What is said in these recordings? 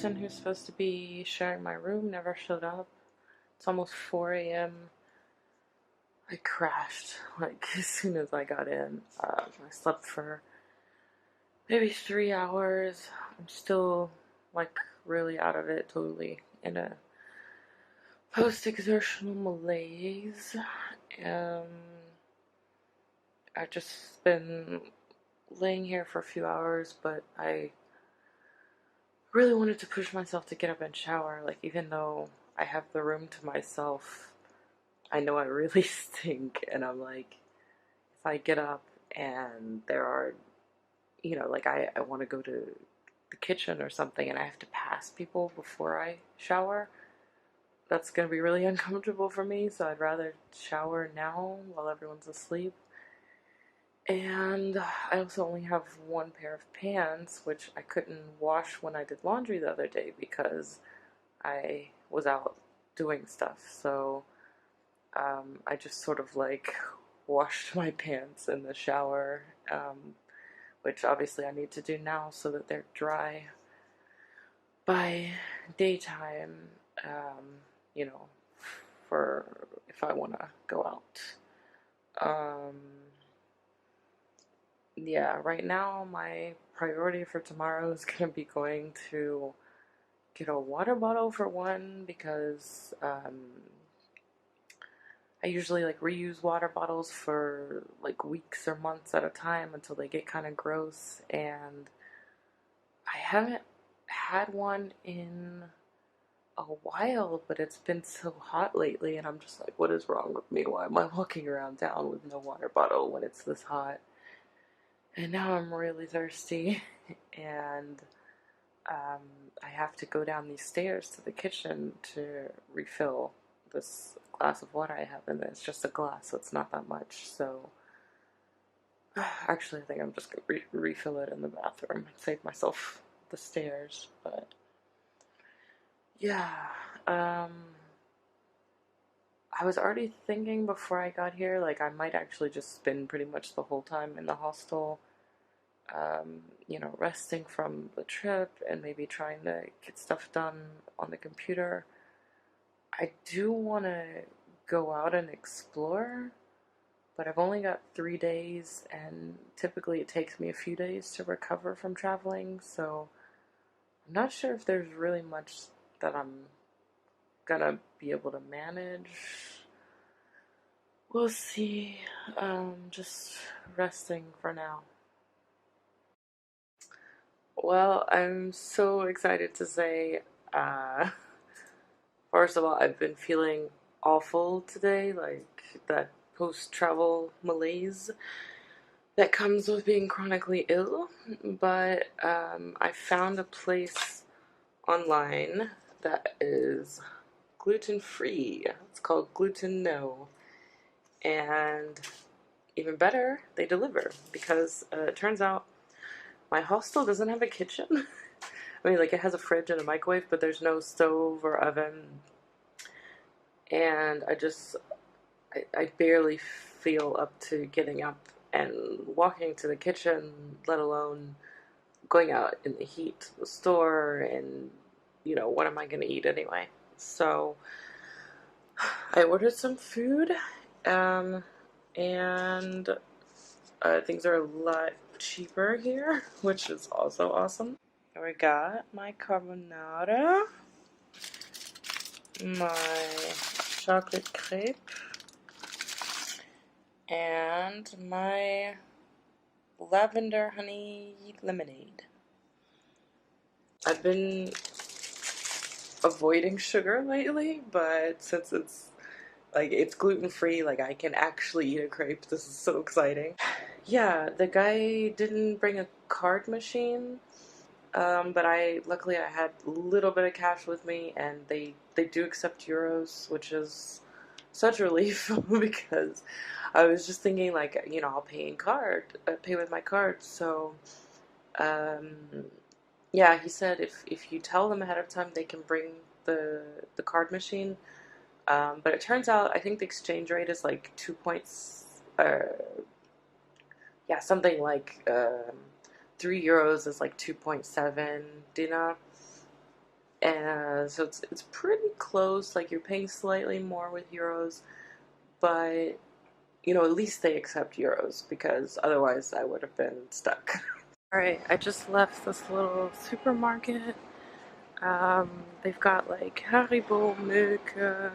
person who's supposed to be sharing my room never showed up. It's almost 4 a.m. I crashed, like, as soon as I got in. I slept for maybe 3 hours. I'm still, like, really out of it, totally in a post-exertional malaise. Um, I've just been laying here for a few hours, but I really wanted to push myself to get up and shower. Like, even though I have the room to myself, I know I really stink, and I'm like, if I get up and there are, like I want to go to the kitchen or something and I have to pass people before I shower, that's going to be really uncomfortable for me, so I'd rather shower now while everyone's asleep. And I also only have one pair of pants, which I couldn't wash when I did laundry the other day because I was out doing stuff. So I just sort of like washed my pants in the shower, which obviously I need to do now so that they're dry by daytime, um, you know, for if I want to go out. Yeah, right now my priority for tomorrow is going to be going to get a water bottle for one because I usually like reuse water bottles for like weeks or months at a time until they get kind of gross, and I haven't had one in a while, but it's been so hot lately and I'm just like, what is wrong with me? Why am I walking around town with no water bottle when it's this hot? And now I'm really thirsty and um, I have to go down these stairs to the kitchen to refill this glass of water I have, and it's just a glass, so it's not that much. So, actually, I think I'm just gonna refill it in the bathroom and save myself the stairs. But yeah, um, I was already thinking before I got here, like I might actually just spend pretty much the whole time in the hostel, resting from the trip and maybe trying to get stuff done on the computer. I do want to go out and explore, but I've only got 3 days, and typically it takes me a few days to recover from traveling, so I'm not sure if there's really much that I'm gonna be able to manage. We'll see. Just resting for now. Well, I'm so excited to say, uh, first of all, I've been feeling awful today, like that post-travel malaise that comes with being chronically ill. But I found a place online that is gluten-free. It's called Gluten No. And even better, they deliver because it turns out my hostel doesn't have a kitchen. I mean, like, it has a fridge and a microwave, but there's no stove or oven. And I barely feel up to getting up and walking to the kitchen, let alone going out in the heat to the store. And, what am I going to eat anyway? So I ordered some food, and things are a lot cheaper here, which is also awesome. We got my carbonara, my chocolate crepe, and my lavender honey lemonade. I've been avoiding sugar lately, but since it's gluten free, like I can actually eat a crepe. This is so exciting. Yeah, the guy didn't bring a card machine, but luckily I had a little bit of cash with me, and they do accept euros, which is such a relief because I was just thinking like, I'll pay with my card. So, um, yeah, he said if you tell them ahead of time, they can bring the card machine. But it turns out I think the exchange rate is like 2 points. Yeah, something like €3 is like 2.7 dinar. and so it's pretty close. Like, you're paying slightly more with euros, but at least they accept euros, because otherwise I would have been stuck. All right, I just left this little supermarket. They've got like Haribo, Milka,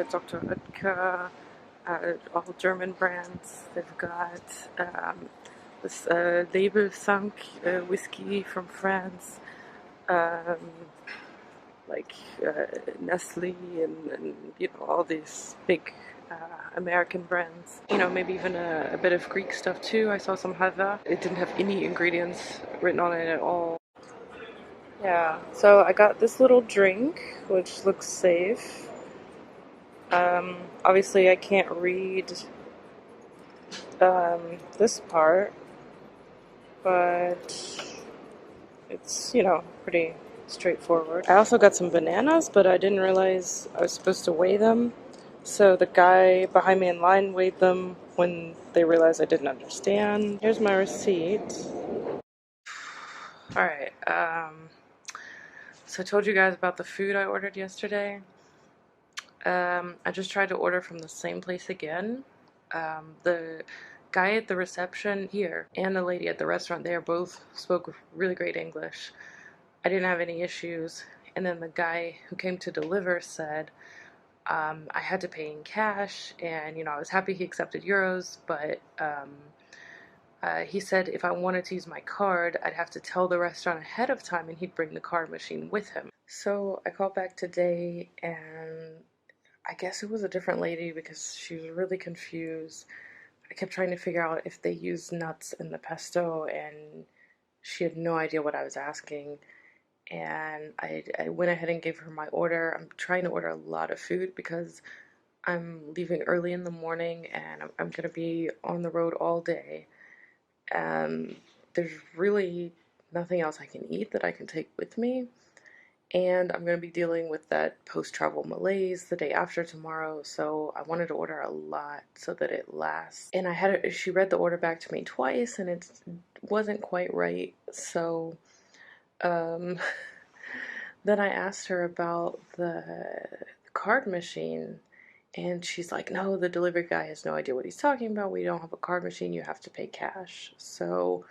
Dr. Oetker, all German brands. They've got this Label 5 whiskey from France, um, like Nestle, and all these big American brands. Maybe even a bit of Greek stuff too. I saw some halva. It didn't have any ingredients written on it at all. Yeah, so I got this little drink, which looks safe. Obviously, I can't read this part, but it's, pretty straightforward. I also got some bananas, but I didn't realize I was supposed to weigh them. So the guy behind me in line weighed them when they realized I didn't understand. Here's my receipt. Alright, so I told you guys about the food I ordered yesterday. I just tried to order from the same place again. The guy at the reception here and the lady at the restaurant there both spoke really great English. I didn't have any issues. And then the guy who came to deliver said I had to pay in cash, and I was happy he accepted euros, but he said if I wanted to use my card, I'd have to tell the restaurant ahead of time, and he'd bring the card machine with him. So I called back today, and I guess it was a different lady because she was really confused. I kept trying to figure out if they use nuts in the pesto, and she had no idea what I was asking. And I went ahead and gave her my order. I'm trying to order a lot of food because I'm leaving early in the morning, and I'm going to be on the road all day. There's really nothing else I can eat that I can take with me. And I'm going to be dealing with that post-travel malaise the day after tomorrow, so I wanted to order a lot so that it lasts. And she read the order back to me twice, and it wasn't quite right, so um, then I asked her about the card machine, and she's like, no, the delivery guy has no idea what he's talking about. We don't have a card machine. You have to pay cash. So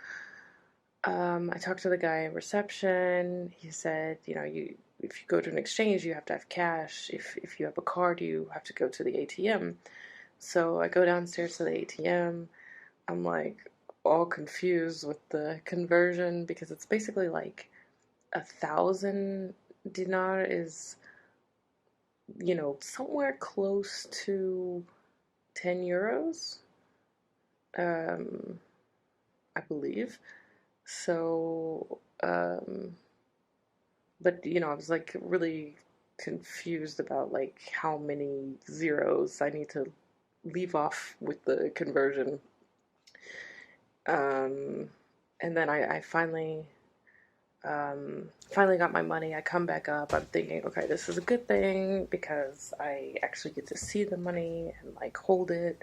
I talked to the guy in reception. He said, if you go to an exchange, you have to have cash. If you have a card, you have to go to the ATM. So I go downstairs to the ATM. I'm like all confused with the conversion, because it's basically like 1,000 dinar is, somewhere close to 10 euros, I believe. So, but I was like really confused about like how many zeros I need to leave off with the conversion. And then I finally got my money. I come back up. I'm thinking, okay, this is a good thing because I actually get to see the money and like hold it.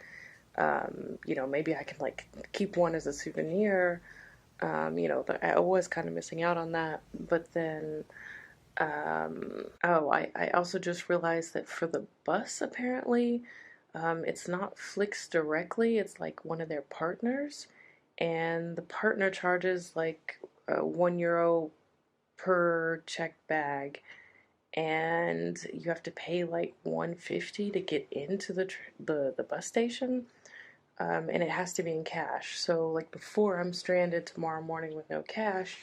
Maybe I can like keep one as a souvenir. I was kind of missing out on that. But then, I also just realized that for the bus, apparently, it's not Flix directly. It's like one of their partners, and the partner charges like €1 per checked bag, and you have to pay like 150 to get into the bus station, and it has to be in cash. So like before I'm stranded tomorrow morning with no cash,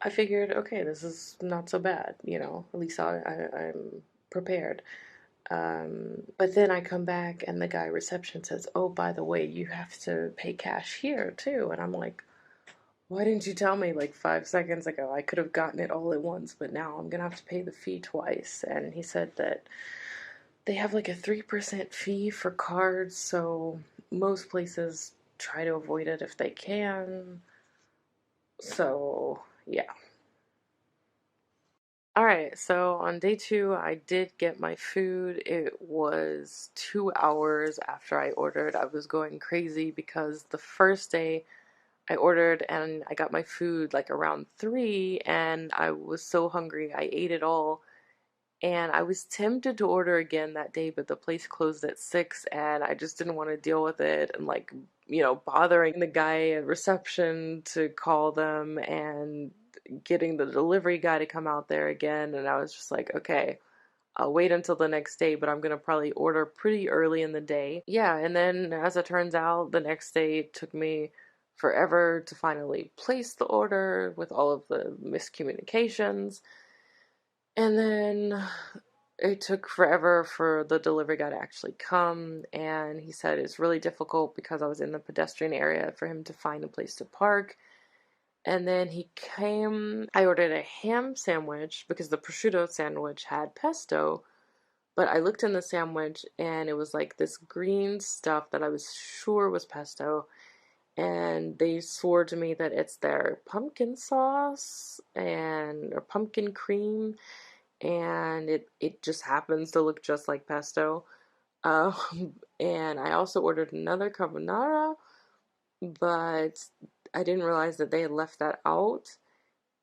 I figured, okay, this is not so bad, at least I'm prepared. But then I come back and the guy reception says, oh, by the way, you have to pay cash here too. And I'm like, why didn't you tell me like 5 seconds ago? I could have gotten it all at once, but now I'm gonna have to pay the fee twice. And he said that they have like a 3% fee for cards, so most places try to avoid it if they can. So, yeah. Alright, so on day 2, I did get my food. It was 2 hours after I ordered. I was going crazy because the first day I ordered and I got my food like around 3, and I was so hungry. I ate it all. And I was tempted to order again that day, but the place closed at 6 and I just didn't want to deal with it and like, bothering the guy at reception to call them and getting the delivery guy to come out there again. And I was just like, okay, I'll wait until the next day, but I'm gonna probably order pretty early in the day. Yeah, and then as it turns out, the next day it took me forever to finally place the order with all of the miscommunications. And then it took forever for the delivery guy to actually come, and he said it's really difficult because I was in the pedestrian area for him to find a place to park. And then he came, I ordered a ham sandwich because the prosciutto sandwich had pesto, but I looked in the sandwich and it was like this green stuff that I was sure was pesto. And they swore to me that it's their pumpkin sauce and or pumpkin cream, and it just happens to look just like pesto. And I also ordered another carbonara, but I didn't realize that they had left that out.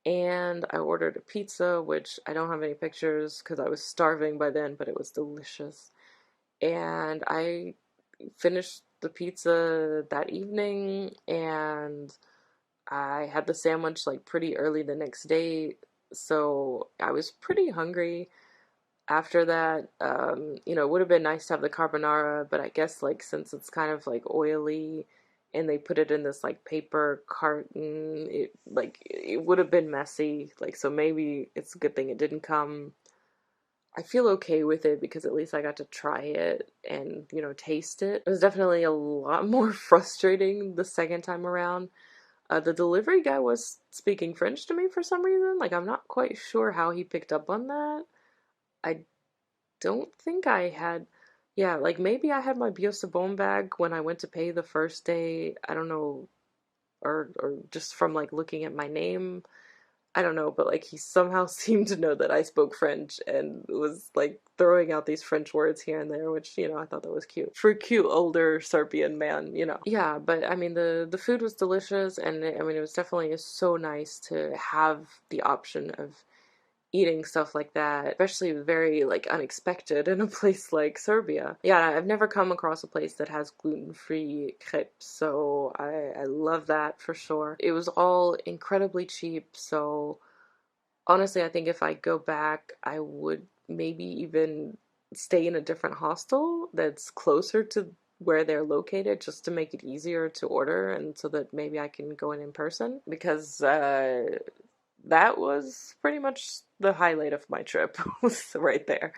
And I ordered a pizza, which I don't have any pictures because I was starving by then, but it was delicious. And I finished the pizza that evening, and I had the sandwich like pretty early the next day, so I was pretty hungry after that. It would have been nice to have the carbonara, but I guess like since it's kind of like oily and they put it in this like paper carton, it would have been messy. Like, so maybe it's a good thing it didn't come. I feel okay with it because at least I got to try it and, taste it. It was definitely a lot more frustrating the second time around. The delivery guy was speaking French to me for some reason. Like, I'm not quite sure how he picked up on that. I don't think I had, yeah, like maybe I had my Biosabon bag when I went to pay the first day. I don't know, or just from like looking at my name. I don't know, but like he somehow seemed to know that I spoke French and was like throwing out these French words here and there, which, I thought that was cute. For a cute older Serbian man. Yeah, but I mean, the food was delicious, and it was definitely so nice to have the option of eating stuff like that, especially very like unexpected in a place like Serbia. Yeah, I've never come across a place that has gluten-free crepes, so I love that for sure. It was all incredibly cheap, so honestly, I think if I go back, I would maybe even stay in a different hostel that's closer to where they're located, just to make it easier to order and so that maybe I can go in person, because that was pretty much the highlight of my trip was right there.